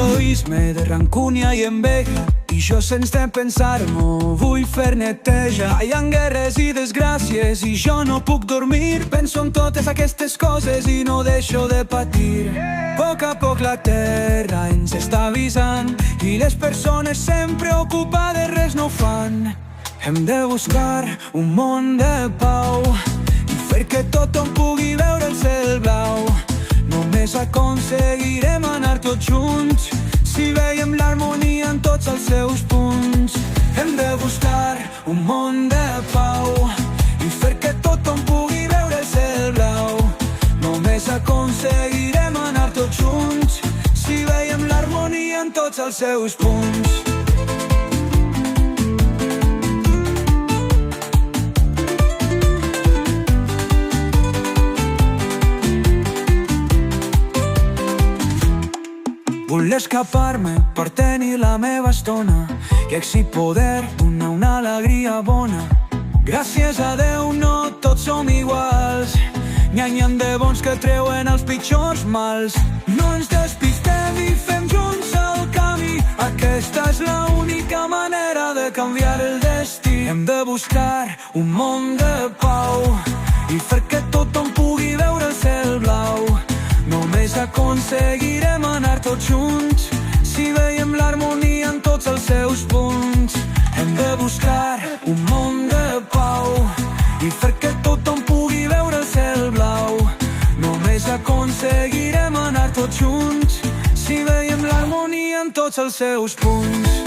d'egoisme, de rancúnia i enveja, i jo sense pensar-m'ho vull fer neteja. Hi ha guerres i desgràcies i jo no puc dormir. Penso en totes aquestes coses i no deixo de patir. A poc la terra ens està avisant i les persones sempre ocupades res no fan. Hem de buscar un món de pau i fer que tothom pugui veure el cel blau. Només aconseguirem anar tots junts si veiem l'harmonia en tots els seus punts. Hem de buscar un món de pau i fer que tothom pugui veure el cel blau. Només aconseguirem anar tots junts si veiem l'harmonia en tots els seus punts. Vull escapar-me per tenir la meva estona i així poder donar una alegria bona. Gràcies a Déu no tots som iguals, n'hi ha de bons que treuen els pitjors mals. No ens despistem i fem junts el camí, aquesta és l'única manera de canviar el destí. Hem de buscar un món de pau i fer que tothom pugui veure el cel blau. Només aconseguirem anar tots junts si veiem l'harmonia en tots els seus punts. Hem de buscar un món de pau i fer que tothom pugui veure el cel blau. Només aconseguirem anar tots junts si veiem l'harmonia en tots els seus punts.